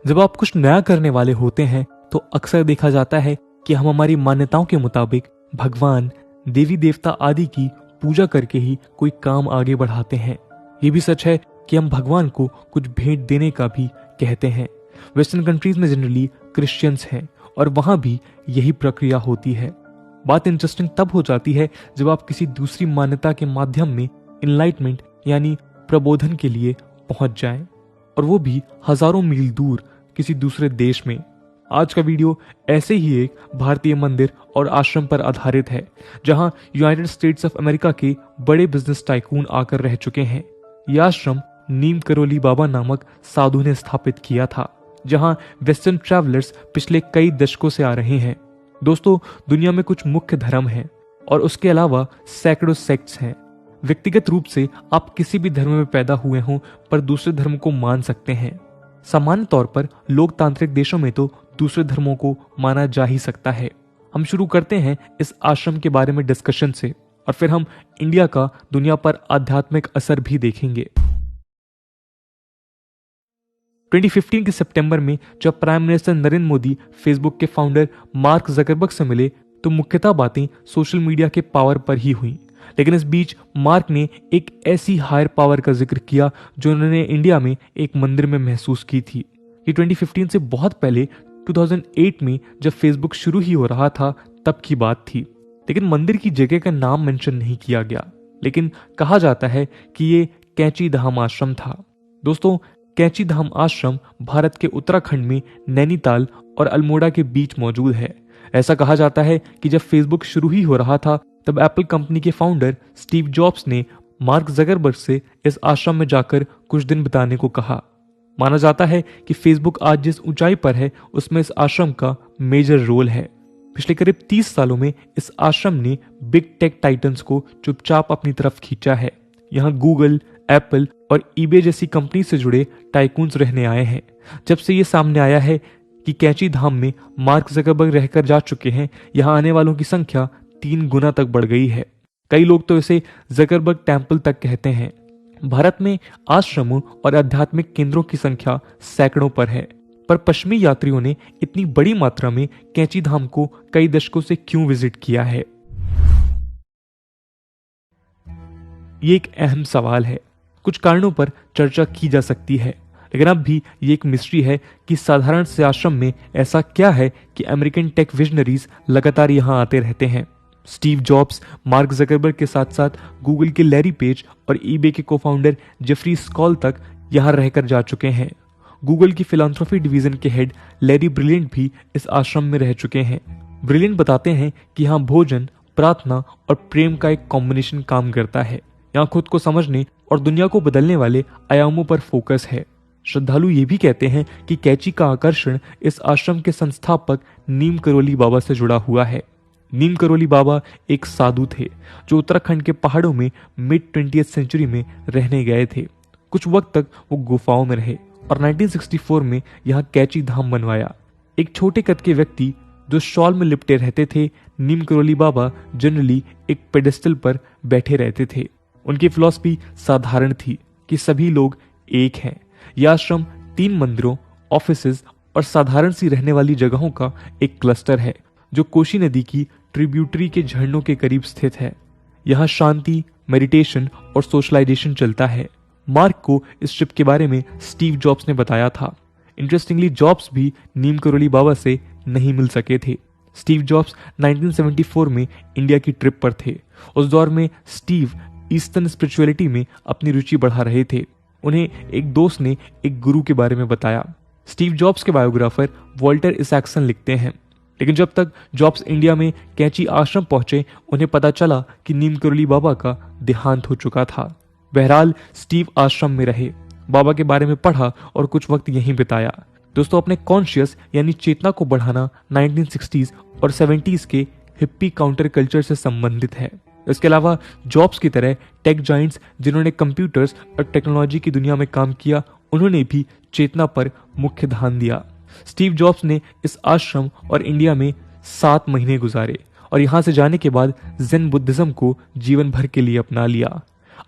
जब आप कुछ नया करने वाले होते हैं तो अक्सर देखा जाता है कि हम हमारी मान्यताओं के मुताबिक भगवान, देवी देवता आदि की पूजा करके ही कोई काम आगे बढ़ाते हैं। ये भी सच है कि हम भगवान को कुछ भेंट देने का भी कहते हैं। वेस्टर्न कंट्रीज में जनरली क्रिश्चियंस हैं और वहां भी यही प्रक्रिया होती है। बात इंटरेस्टिंग तब हो जाती है जब आप किसी दूसरी मान्यता के माध्यम में इनलाइटमेंट यानी प्रबोधन के लिए पहुंच जाएं, और वो भी हजारों मील दूर किसी दूसरे देश में। आज का वीडियो ऐसे ही एक भारतीय मंदिर और आश्रम पर आधारित है, जहां यूनाइटेड स्टेट्स ऑफ अमेरिका के बड़े बिजनेस टाइकून आकर रह चुके हैं। यह आश्रम नीम करोली बाबा नामक साधु ने स्थापित किया था, जहां वेस्टर्न ट्रैवलर्स पिछले कई दशकों से आ रहे हैं। दोस्तों, दुनिया में कुछ मुख्य धर्म हैं और उसके अलावा सैकड़ों सेक्ट्स हैं। व्यक्तिगत रूप से आप किसी भी धर्म में पैदा हुए हों पर दूसरे धर्म को मान सकते हैं। सामान्य तौर पर लोकतांत्रिक देशों में तो दूसरे धर्मों को माना जा ही सकता है। हम शुरू करते हैं इस आश्रम के बारे में डिस्कशन से, और फिर हम इंडिया का दुनिया पर आध्यात्मिक असर भी देखेंगे। 2015 के सितंबर में जब prime minister Narendra Modi Facebook के फाउंडर मार्क जकरबर्ग से मिले तो मुख्यतः बातें सोशल मीडिया के पावर पर ही हुई। लेकिन इस बीच मार्क ने एक ऐसी हायर पावर का जिक्र किया जो उन्होंने इंडिया में एक मंदिर में महसूस की थी। ये 2015 से बहुत पहले 2008 में जब फेसबुक शुरू ही हो रहा था तब की बात थी। लेकिन मंदिर की जगह का नाम मेंशन नहीं किया गया, लेकिन कहा जाता है कि ये कैंची धाम आश्रम था। दोस्तों, कैंची धाम आश्रम भारत के उत्तराखंड में नैनीताल और अल्मोड़ा के बीच मौजूद है। ऐसा कहा जाता है कि जब फेसबुक शुरू ही हो रहा था तब एप्पल कंपनी के फाउंडर स्टीव जॉब्स ने मार्क जकरबर्ग से इस आश्रम में जाकर कुछ दिन बिताने को कहा। माना जाता है कि फेसबुक आज जिस ऊंचाई पर है उसमें इस आश्रम का मेजर रोल है। पिछले करीब 30 सालों में इस आश्रम ने बिग टेक टाइटन्स को चुपचाप अपनी तरफ खींचा है। यहाँ गूगल, एप्पल और ईबे जैसी कंपनी से जुड़े टाइकून्स रहने आए हैं। जब से ये सामने आया है कि कैंची धाम में मार्क जकरबर्ग रहकर जा चुके हैं, यहाँ आने वालों की संख्या 3 गुना तक बढ़ गई है। कई लोग तो इसे जकरबर्ग टेम्पल तक कहते हैं। भारत में आश्रमों और आध्यात्मिक केंद्रों की संख्या सैकड़ों पर है, पर पश्चिमी यात्रियों ने इतनी बड़ी मात्रा में कैंची धाम को कई दशकों से क्यों विजिट किया है? ये एक अहम सवाल है। कुछ कारणों पर चर्चा की जा सकती है, लेकिन अब भी ये एक मिस्ट्री है कि साधारण से आश्रम में ऐसा क्या है कि अमेरिकन टेक विजनरीज लगातार यहाँ आते रहते हैं। स्टीव जॉब्स, मार्क जकरबर्ग के साथ साथ गूगल के लैरी पेज और ईबे के को-फाउंडर जेफरी स्कॉल तक यहाँ रहकर जा चुके हैं। गूगल की फिलांथ्रोफी डिवीजन के हेड लैरी ब्रिलियंट भी इस आश्रम में रह चुके हैं। ब्रिलियंट बताते हैं कि यहाँ भोजन, प्रार्थना और प्रेम का एक कॉम्बिनेशन काम करता है। यहाँ खुद को समझने और दुनिया को बदलने वाले आयामों पर फोकस है। श्रद्धालु ये भी कहते हैं कि कैंची का आकर्षण इस आश्रम के संस्थापक नीम करोली बाबा से जुड़ा हुआ है। नीम करोली बाबा एक साधु थे जो उत्तराखंड के पहाड़ों में मिड 20वीं सेंचुरी में रहने गए थे। कुछ वक्त तक वो गुफाओं में रहे और 1964 में यहाँ कैंची धाम बनवाया। एक छोटे कद के व्यक्ति जो शॉल में लिपटे रहते थे, नीम करोली बाबा जनरली एक पेडेस्टल पर बैठे रहते थे। उनकी फिलॉसफी साधारण थी कि सभी लोग एक हैं। यह आश्रम 3 मंदिरों, ऑफिसेज और साधारण सी रहने वाली जगहों का एक क्लस्टर है जो कोशी नदी की ट्रिब्यूटरी के झरनों के करीब स्थित है। यहाँ शांति, मेडिटेशन और सोशलाइजेशन चलता है। मार्क को इस ट्रिप के बारे में स्टीव जॉब्स ने बताया था। इंटरेस्टिंगली जॉब्स भी नीम करोली बाबा से नहीं मिल सके थे। स्टीव जॉब्स 1974 में इंडिया की ट्रिप पर थे। उस दौर में स्टीव ईस्टर्न स्पिरिचुअलिटी में अपनी रुचि बढ़ा रहे थे। उन्हें एक दोस्त ने एक गुरु के बारे में बताया। स्टीव जॉब्स के बायोग्राफर वॉल्टर इसैक्सन लिखते हैं, लेकिन जब तक जॉब्स इंडिया में कैंची आश्रम पहुंचे उन्हें पता चला कि नीम करोली बाबा का देहांत हो चुका था। बहरहाल स्टीव आश्रम में रहे, बाबा के बारे में पढ़ा और कुछ वक्त यहीं बिताया। दोस्तों, अपने कॉन्शियस यानी चेतना को बढ़ाना 1960s और 70s के हिप्पी काउंटर कल्चर से संबंधित है। इसके अलावा जॉब्स की तरह टेक जाइंट्स जिन्होंने कंप्यूटर्स और टेक्नोलॉजी की दुनिया में काम किया, उन्होंने भी चेतना पर मुख्य ध्यान दिया। स्टीव जॉब्स ने इस आश्रम और इंडिया में 7 महीने गुजारे और यहां से जाने के बाद ज़ेन बुद्धिज्म को जीवन भर के लिए अपना लिया।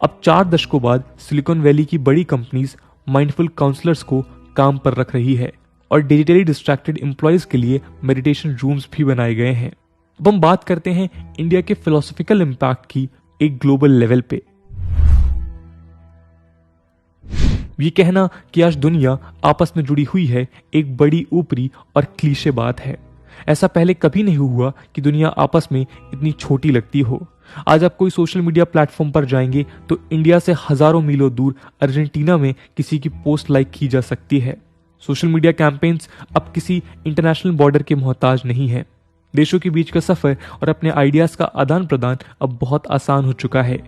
अब 4 दशकों बाद सिलिकॉन वैली की बड़ी कंपनीज माइंडफुल काउंसलर्स को काम पर रख रही है। और डिजिटली डिस्ट्रैक्टेड एम्प्लॉयज के लिए मेडिटेशन रूम्स भी बनाए गए हैं। अब हम बात करते हैं इंडिया के फिलोसॉफिकल इम्पैक्ट की एक ग्लोबल लेवल पे। ये कहना कि आज दुनिया आपस में जुड़ी हुई है एक बड़ी ऊपरी और क्लीशे बात है। ऐसा पहले कभी नहीं हुआ कि दुनिया आपस में इतनी छोटी लगती हो। आज आप कोई सोशल मीडिया प्लेटफॉर्म पर जाएंगे तो इंडिया से हजारों मीलों दूर अर्जेंटीना में किसी की पोस्ट लाइक की जा सकती है। सोशल मीडिया कैंपेन्स अब किसी इंटरनेशनल बॉर्डर के मोहताज नहीं है। देशों के बीच का सफर और अपने आइडियाज का आदान प्रदान अब बहुत आसान हो चुका है।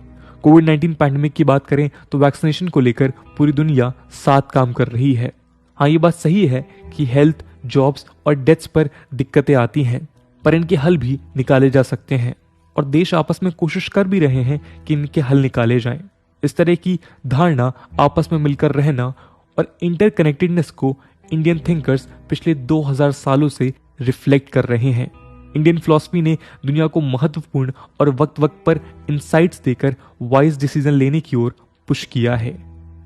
कोविड-19 पैंडेमिक की बात करें तो वैक्सीनेशन को लेकर पूरी दुनिया साथ काम कर रही है। हाँ, ये बात सही है कि हेल्थ, जॉब्स और डेथ्स पर दिक्कतें आती हैं, पर इनके हल भी निकाले जा सकते हैं और देश आपस में कोशिश कर भी रहे हैं कि इनके हल निकाले जाएं। इस तरह की धारणा, आपस में मिलकर रहना और इंटरकनेक्टेडनेस को इंडियन थिंकर्स पिछले 2000 सालों से रिफ्लेक्ट कर रहे हैं। इंडियन फिलॉसफी ने दुनिया को महत्वपूर्ण और वक्त वक्त पर इंसाइट्स देकर वाइज डिसीजन लेने की ओर पुश किया है।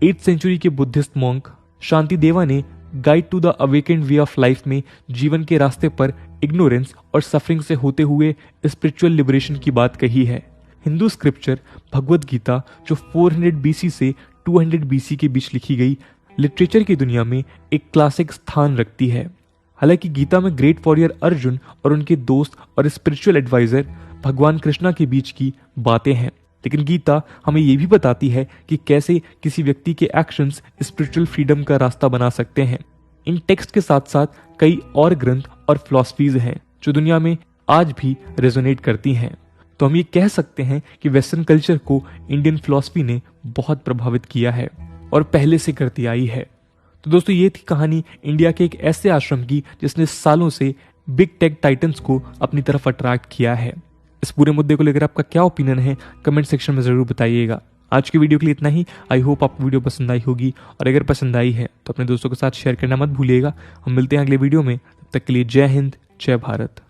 8th सेंचुरी के बुद्धिस्ट मॉन्क शांतिदेवा ने guide to the awakened way of life में जीवन के रास्ते पर इग्नोरेंस और सफरिंग से होते हुए स्पिरिचुअल लिबरेशन की बात कही है। हिंदू स्क्रिप्चर भगवद गीता, जो 400 BC से 200 BC के बीच लिखी गई, लिटरेचर की दुनिया में एक क्लासिक स्थान रखती है। हालांकि गीता में ग्रेट वॉरियर अर्जुन और उनके दोस्त और स्पिरिचुअल एडवाइजर भगवान कृष्णा के बीच की बातें हैं, लेकिन गीता हमें यह भी बताती है कि कैसे किसी व्यक्ति के एक्शंस स्पिरिचुअल फ्रीडम का रास्ता बना सकते हैं। इन टेक्स्ट के साथ साथ कई और ग्रंथ और फिलॉसफीज हैं जो दुनिया में आज भी रेजोनेट करती हैं। तो हम ये कह सकते हैं कि वेस्टर्न कल्चर को इंडियन फिलॉसफी ने बहुत प्रभावित किया है और पहले से करती आई है। तो दोस्तों, ये थी कहानी इंडिया के एक ऐसे आश्रम की जिसने सालों से बिग टेक टाइटन्स को अपनी तरफ अट्रैक्ट किया है। इस पूरे मुद्दे को लेकर आपका क्या ओपिनियन है, कमेंट सेक्शन में जरूर बताइएगा। आज की वीडियो के लिए इतना ही। आई होप आपको वीडियो पसंद आई होगी और अगर पसंद आई है तो अपने दोस्तों के साथ शेयर करना मत भूलिएगा। हम मिलते हैं अगले वीडियो में, तब तक के लिए जय हिंद, जय भारत।